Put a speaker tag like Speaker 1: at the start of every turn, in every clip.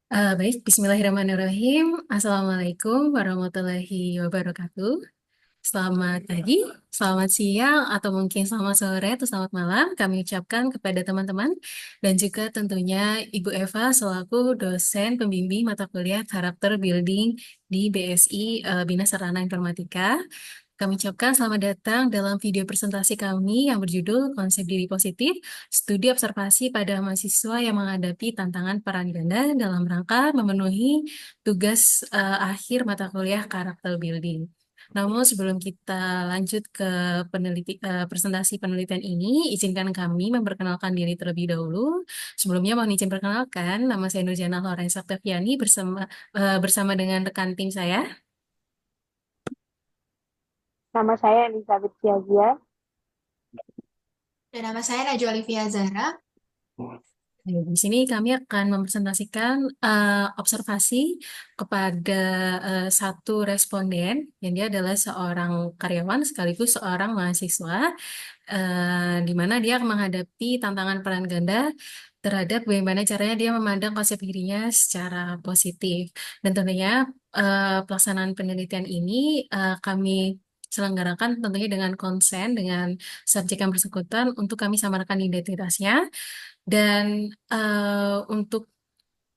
Speaker 1: Baik, Bismillahirrahmanirrahim. Assalamualaikum warahmatullahi wabarakatuh. Selamat pagi, selamat siang, atau mungkin selamat sore atau selamat malam. Kami ucapkan kepada teman-teman dan juga tentunya Ibu Eva selaku dosen pembimbing mata kuliah Karakter Building di BSI Bina Sarana Informatika. Kami ucapkan selamat datang dalam video presentasi kami yang berjudul Konsep Diri Positif, Studi Observasi pada Mahasiswa yang Menghadapi Tantangan Peran Ganda dalam rangka memenuhi tugas akhir mata kuliah Karakter Building. Namun sebelum kita lanjut ke presentasi penelitian ini, izinkan kami memperkenalkan diri terlebih dahulu. Sebelumnya mohon izin perkenalkan, nama saya Nurjana Lorenza Oktaviani bersama dengan rekan tim saya.
Speaker 2: Nama saya Elizabeth Siagia.
Speaker 3: Dan nama saya Najwa Olivia Zahra.
Speaker 1: Di sini kami akan mempresentasikan observasi kepada satu responden, yang dia adalah seorang karyawan sekaligus seorang mahasiswa, di mana dia menghadapi tantangan peran ganda terhadap bagaimana caranya dia memandang konsep dirinya secara positif. Dan tentunya pelaksanaan penelitian ini kami selenggarakan tentunya dengan konsen dengan subjek yang bersangkutan untuk kami samarkan identitasnya. Dan untuk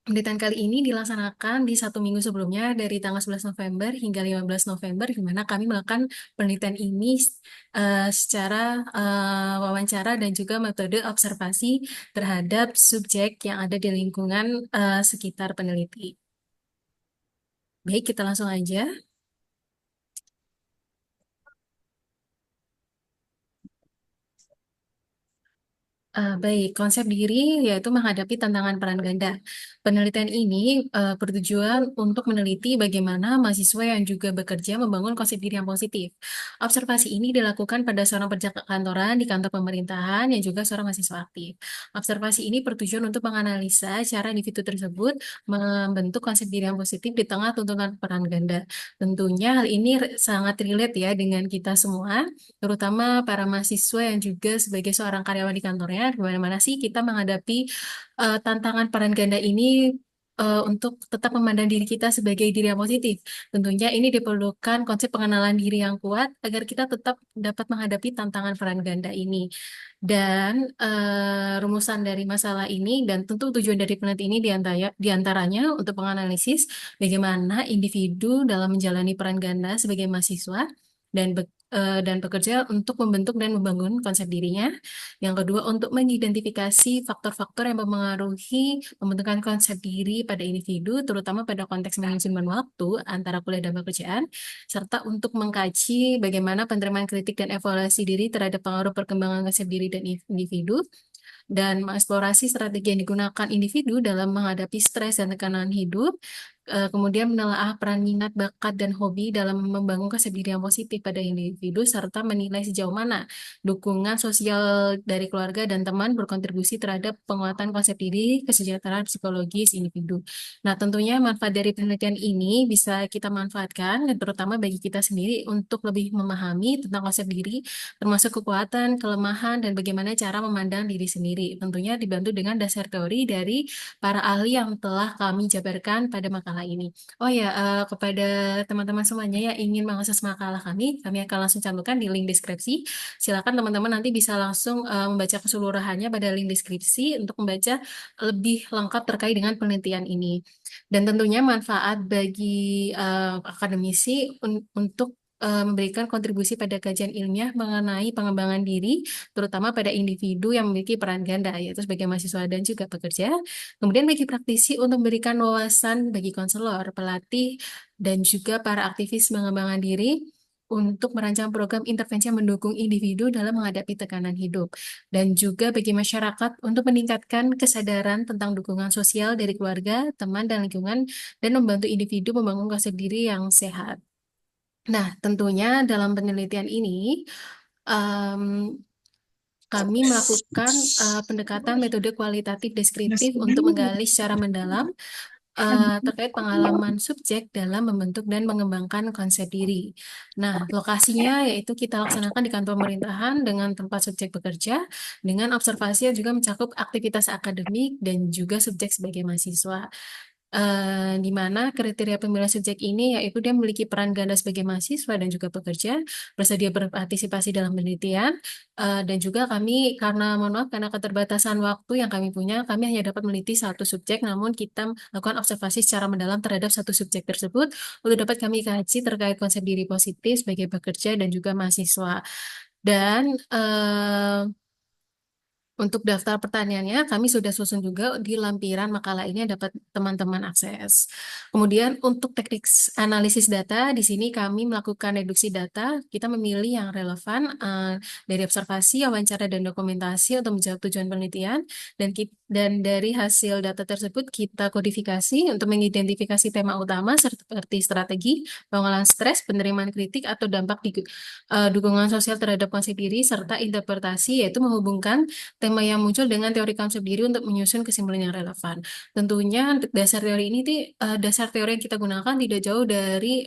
Speaker 1: penelitian kali ini dilaksanakan di 1 minggu sebelumnya dari tanggal 11 November hingga 15 November, di mana kami melakukan penelitian ini secara wawancara dan juga metode observasi terhadap subjek yang ada di lingkungan sekitar peneliti. Baik, kita langsung aja. Baik, konsep diri yaitu menghadapi tantangan peran ganda. Penelitian ini bertujuan untuk meneliti bagaimana mahasiswa yang juga bekerja membangun konsep diri yang positif. Observasi ini dilakukan pada seorang pekerja kantoran di kantor pemerintahan yang juga seorang mahasiswa aktif. Observasi ini bertujuan untuk menganalisa cara individu tersebut membentuk konsep diri yang positif di tengah tuntutan peran ganda. Tentunya hal ini sangat relate ya dengan kita semua, terutama para mahasiswa yang juga sebagai seorang karyawan di kantornya, gimana sih kita menghadapi tantangan peran ganda ini untuk tetap memandang diri kita sebagai diri yang positif. Tentunya ini diperlukan konsep pengenalan diri yang kuat agar kita tetap dapat menghadapi tantangan peran ganda ini. Dan rumusan dari masalah ini dan tentu tujuan dari penelitian ini diantaranya untuk menganalisis bagaimana individu dalam menjalani peran ganda sebagai mahasiswa dan bekerja untuk membentuk dan membangun konsep dirinya. Yang kedua, untuk mengidentifikasi faktor-faktor yang mempengaruhi pembentukan konsep diri pada individu, terutama pada konteks manajemen waktu antara kuliah dan pekerjaan, serta untuk mengkaji bagaimana penerimaan kritik dan evaluasi diri terhadap pengaruh perkembangan konsep diri dan individu, dan mengeksplorasi strategi yang digunakan individu dalam menghadapi stres dan tekanan hidup, kemudian menelaah peran minat, bakat, dan hobi dalam membangun konsep diri yang positif pada individu, serta menilai sejauh mana dukungan sosial dari keluarga dan teman berkontribusi terhadap penguatan konsep diri, kesejahteraan psikologis individu. Nah, tentunya manfaat dari penelitian ini bisa kita manfaatkan, dan terutama bagi kita sendiri untuk lebih memahami tentang konsep diri, termasuk kekuatan, kelemahan, dan bagaimana cara memandang diri sendiri. Tentunya dibantu dengan dasar teori dari para ahli yang telah kami jabarkan pada makalah ini. Oh ya, kepada teman-teman semuanya yang ingin mengakses makalah kami akan langsung cantumkan di link deskripsi. Silakan teman-teman nanti bisa langsung membaca keseluruhannya pada link deskripsi untuk membaca lebih lengkap terkait dengan penelitian ini. Dan tentunya manfaat bagi akademisi untuk memberikan kontribusi pada kajian ilmiah mengenai pengembangan diri, terutama pada individu yang memiliki peran ganda, yaitu sebagai mahasiswa dan juga pekerja. Kemudian bagi praktisi untuk memberikan wawasan bagi konselor, pelatih, dan juga para aktivis pengembangan diri untuk merancang program intervensi yang mendukung individu dalam menghadapi tekanan hidup. Dan juga bagi masyarakat untuk meningkatkan kesadaran tentang dukungan sosial dari keluarga, teman, dan lingkungan, dan membantu individu membangun konsep diri yang sehat. Nah, tentunya dalam penelitian ini, em, kami melakukan pendekatan metode kualitatif deskriptif untuk menggali secara mendalam terkait pengalaman subjek dalam membentuk dan mengembangkan konsep diri. Nah, lokasinya yaitu kita laksanakan di kantor pemerintahan dengan tempat subjek bekerja, dengan observasi yang juga mencakup aktivitas akademik dan juga subjek sebagai mahasiswa. di mana kriteria pemilihan subjek ini yaitu dia memiliki peran ganda sebagai mahasiswa dan juga pekerja, bersedia berpartisipasi dalam penelitian, dan juga kami karena mohon maaf karena keterbatasan waktu yang kami punya, kami hanya dapat meneliti satu subjek, namun kita melakukan observasi secara mendalam terhadap satu subjek tersebut untuk dapat kami kaji terkait konsep diri positif sebagai pekerja dan juga mahasiswa. Dan untuk daftar pertanyaannya, kami sudah susun juga di lampiran makalah ini dapat teman-teman akses. Kemudian untuk teknik analisis data, di sini kami melakukan reduksi data. Kita memilih yang relevan dari observasi, wawancara, dan dokumentasi untuk menjawab tujuan penelitian. Dan dari hasil data tersebut kita kodifikasi untuk mengidentifikasi tema utama seperti strategi, pengelolaan stres, penerimaan kritik, atau dampak dukungan sosial terhadap konsep diri, serta interpretasi, yaitu menghubungkan tema yang muncul dengan teori konsep diri untuk menyusun kesimpulan yang relevan. Tentunya untuk dasar teori ini dasar teori yang kita gunakan tidak jauh dari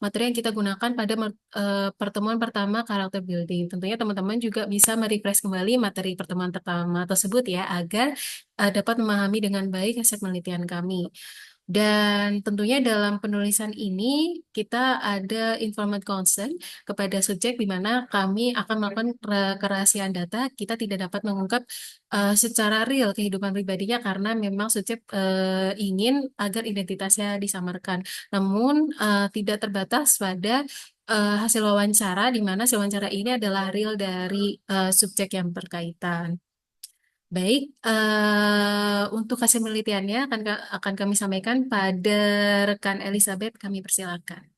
Speaker 1: materi yang kita gunakan pada pertemuan pertama karakter building. Tentunya teman-teman juga bisa merefresh kembali materi pertemuan pertama tersebut ya agar dapat memahami dengan baik hasil penelitian kami. Dan tentunya dalam penulisan ini kita ada informed consent kepada subjek di mana kami akan melakukan kerahasiaan data. Kita tidak dapat mengungkap secara real kehidupan pribadinya karena memang subjek ingin agar identitasnya disamarkan. Namun tidak terbatas pada hasil wawancara di mana hasil wawancara ini adalah real dari subjek yang berkaitan. Baik, untuk hasil penelitiannya akan kami sampaikan pada rekan Elizabeth. Kami persilakan.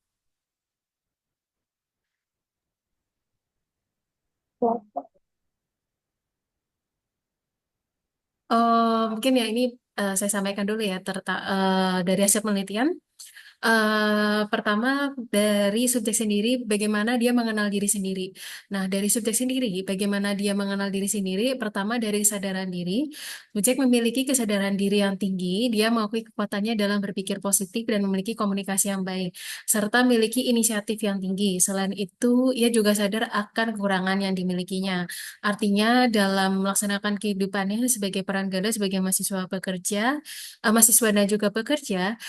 Speaker 1: Mungkin ya ini saya sampaikan dulu ya dari hasil penelitian. Pertama dari subjek sendiri, bagaimana dia mengenal diri sendiri. Nah, dari subjek sendiri, bagaimana dia mengenal diri sendiri? Pertama dari kesadaran diri. Subjek memiliki kesadaran diri yang tinggi, dia mengakui kekuatannya dalam berpikir positif dan memiliki komunikasi yang baik, serta memiliki inisiatif yang tinggi. Selain itu, ia juga sadar akan kekurangan yang dimilikinya. Artinya, dalam melaksanakan kehidupannya sebagai peran ganda, sebagai mahasiswa pekerja, mahasiswa dan juga pekerja,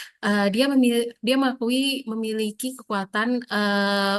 Speaker 1: dia mengakui memiliki kekuatan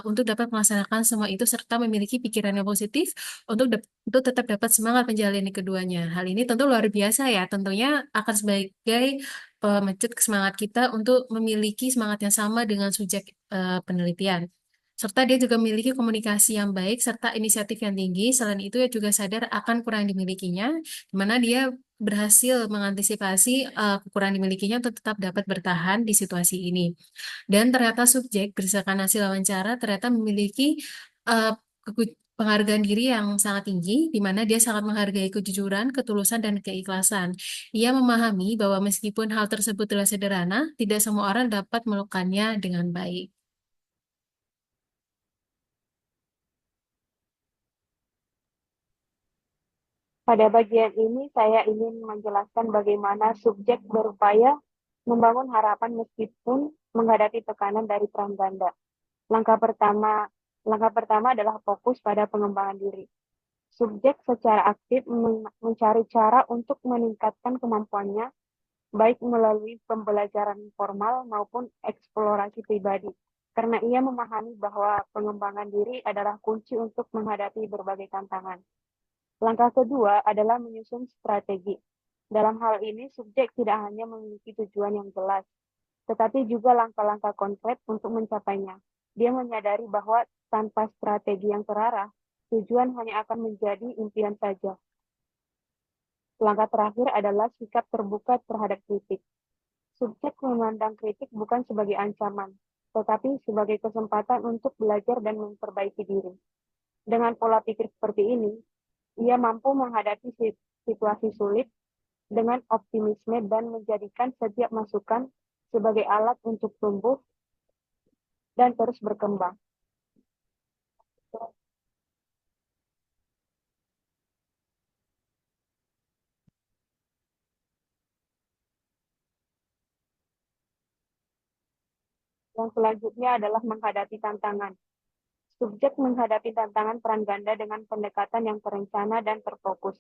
Speaker 1: untuk dapat melaksanakan semua itu serta memiliki pikiran yang positif untuk tetap dapat semangat menjalani keduanya. Hal ini tentu luar biasa ya, tentunya akan sebagai pemecut semangat kita untuk memiliki semangat yang sama dengan subjek penelitian. Serta dia juga memiliki komunikasi yang baik serta inisiatif yang tinggi. Selain itu, dia juga sadar akan kurang dimilikinya, di mana dia berhasil mengantisipasi kekurangan dimilikinya untuk tetap dapat bertahan di situasi ini. Dan ternyata subjek berdasarkan hasil wawancara ternyata memiliki penghargaan diri yang sangat tinggi, di mana dia sangat menghargai kejujuran, ketulusan, dan keikhlasan. Ia memahami bahwa meskipun hal tersebut terlihat sederhana, tidak semua orang dapat melakukannya dengan baik.
Speaker 2: Pada bagian ini, saya ingin menjelaskan bagaimana subjek berupaya membangun harapan meskipun menghadapi tekanan dari peran ganda. Langkah pertama, langkah pertama adalah fokus pada pengembangan diri. Subjek secara aktif mencari cara untuk meningkatkan kemampuannya, baik melalui pembelajaran formal maupun eksplorasi pribadi, karena ia memahami bahwa pengembangan diri adalah kunci untuk menghadapi berbagai tantangan. Langkah kedua adalah menyusun strategi. Dalam hal ini, subjek tidak hanya memiliki tujuan yang jelas, tetapi juga langkah-langkah konkret untuk mencapainya. Dia menyadari bahwa tanpa strategi yang terarah, tujuan hanya akan menjadi impian saja. Langkah terakhir adalah sikap terbuka terhadap kritik. Subjek memandang kritik bukan sebagai ancaman, tetapi sebagai kesempatan untuk belajar dan memperbaiki diri. Dengan pola pikir seperti ini, ia mampu menghadapi situasi sulit dengan optimisme dan menjadikan setiap masukan sebagai alat untuk tumbuh dan terus berkembang. Yang selanjutnya adalah menghadapi tantangan. Subjek menghadapi tantangan peran ganda dengan pendekatan yang terencana dan terfokus.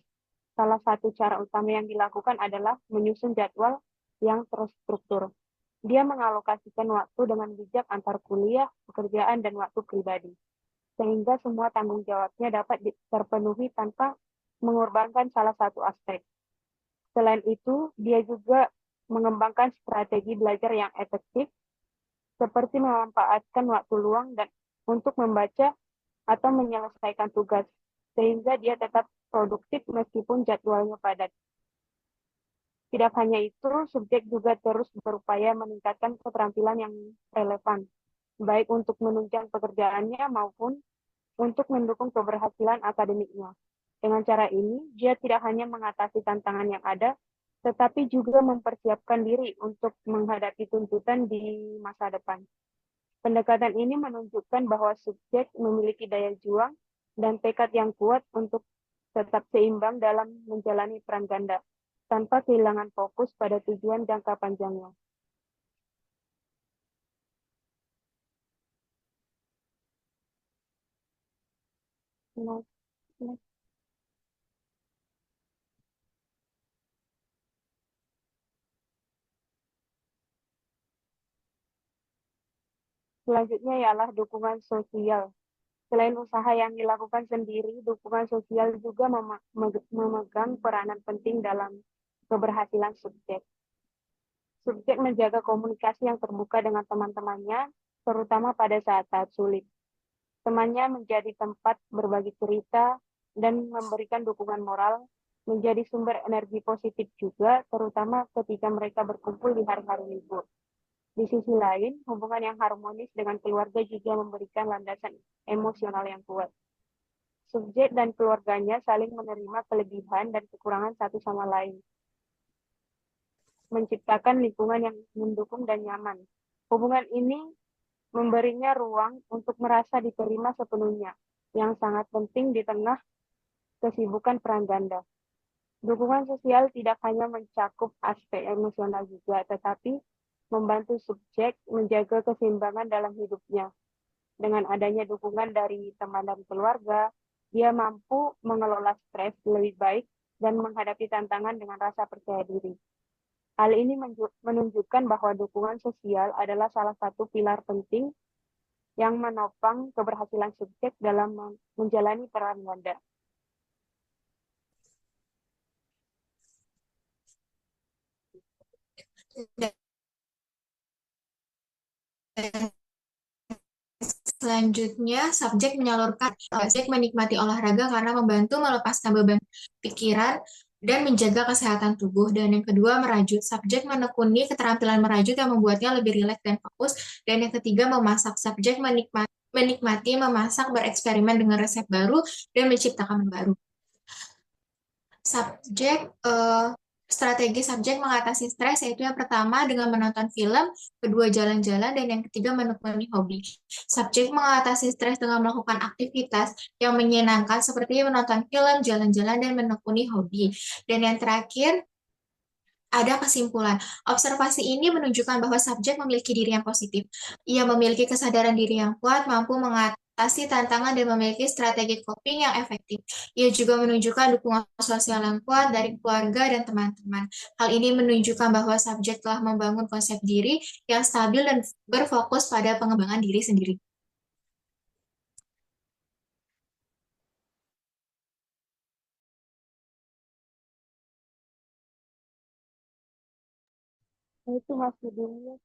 Speaker 2: Salah satu cara utama yang dilakukan adalah menyusun jadwal yang terstruktur. Dia mengalokasikan waktu dengan bijak antar kuliah, pekerjaan, dan waktu pribadi, sehingga semua tanggung jawabnya dapat terpenuhi tanpa mengorbankan salah satu aspek. Selain itu, dia juga mengembangkan strategi belajar yang efektif, seperti memanfaatkan waktu luang dan untuk membaca atau menyelesaikan tugas, sehingga dia tetap produktif meskipun jadwalnya padat. Tidak hanya itu, subjek juga terus berupaya meningkatkan keterampilan yang relevan, baik untuk menunjang pekerjaannya maupun untuk mendukung keberhasilan akademiknya. Dengan cara ini, dia tidak hanya mengatasi tantangan yang ada, tetapi juga mempersiapkan diri untuk menghadapi tuntutan di masa depan. Pendekatan ini menunjukkan bahwa subjek memiliki daya juang dan tekad yang kuat untuk tetap seimbang dalam menjalani peran ganda, tanpa kehilangan fokus pada tujuan jangka panjangnya. Nah, nah, selanjutnya ialah dukungan sosial. Selain usaha yang dilakukan sendiri, dukungan sosial juga memegang peranan penting dalam keberhasilan subjek. Subjek menjaga komunikasi yang terbuka dengan teman-temannya, terutama pada saat-saat sulit. Temannya menjadi tempat berbagi cerita dan memberikan dukungan moral, menjadi sumber energi positif juga, terutama ketika mereka berkumpul di hari-hari libur. Di sisi lain, hubungan yang harmonis dengan keluarga juga memberikan landasan emosional yang kuat. Subjek dan keluarganya saling menerima kelebihan dan kekurangan satu sama lain, menciptakan lingkungan yang mendukung dan nyaman. Hubungan ini memberinya ruang untuk merasa diterima sepenuhnya, yang sangat penting di tengah kesibukan peran ganda. Dukungan sosial tidak hanya mencakup aspek emosional juga, tetapi membantu subjek menjaga keseimbangan dalam hidupnya. Dengan adanya dukungan dari teman dan keluarga, dia mampu mengelola stres lebih baik dan menghadapi tantangan dengan rasa percaya diri. Hal ini menunjukkan bahwa dukungan sosial adalah salah satu pilar penting yang menopang keberhasilan subjek dalam menjalani peran ganda.
Speaker 3: Dan selanjutnya, subjek menikmati olahraga karena membantu melepaskan beban pikiran dan menjaga kesehatan tubuh. Dan yang kedua, merajut. Subjek menekuni keterampilan merajut yang membuatnya lebih rileks dan fokus. Dan yang ketiga, memasak. Subjek menikmati memasak, bereksperimen dengan resep baru, dan menciptakan menu baru. Subjek Strategi subjek mengatasi stres yaitu yang pertama dengan menonton film, kedua jalan-jalan, dan yang ketiga menekuni hobi. Subjek mengatasi stres dengan melakukan aktivitas yang menyenangkan seperti menonton film, jalan-jalan, dan menekuni hobi. Dan yang terakhir ada kesimpulan. Observasi ini menunjukkan bahwa subjek memiliki diri yang positif. Ia memiliki kesadaran diri yang kuat, mampu mengatasi tantangan dan memiliki strategi coping yang efektif. Ia juga menunjukkan dukungan sosial yang kuat dari keluarga dan teman-teman. Hal ini menunjukkan bahwa subjek telah membangun konsep diri yang stabil dan berfokus pada pengembangan diri sendiri.
Speaker 2: Itu masih dulu.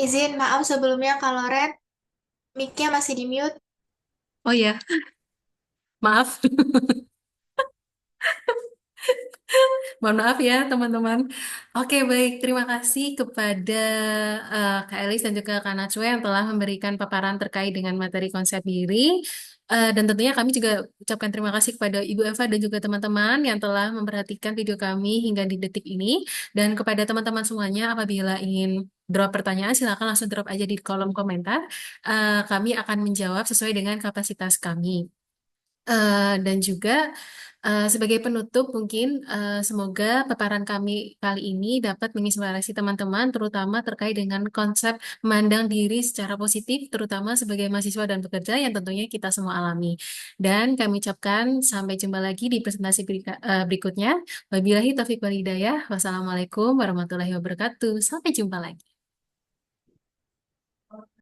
Speaker 3: Izin maaf sebelumnya kalau Red, mic-nya masih di mute.
Speaker 1: Oh ya, maaf. Mohon maaf ya, teman-teman. Oke, baik. Terima kasih kepada Kak Elis dan juga Kak Najwa yang telah memberikan paparan terkait dengan materi konsep diri. Dan tentunya kami juga ucapkan terima kasih kepada Ibu Eva dan juga teman-teman yang telah memperhatikan video kami hingga di detik ini. Dan kepada teman-teman semuanya, apabila ingin drop pertanyaan, silakan langsung drop aja di kolom komentar. Kami akan menjawab sesuai dengan kapasitas kami. Dan juga sebagai penutup mungkin semoga paparan kami kali ini dapat menginspirasi teman-teman terutama terkait dengan konsep memandang diri secara positif terutama sebagai mahasiswa dan pekerja yang tentunya kita semua alami. Dan kami ucapkan sampai jumpa lagi di presentasi berikutnya. Wabillahi taufiq wal hidayah. Wassalamualaikum warahmatullahi wabarakatuh. Sampai jumpa lagi.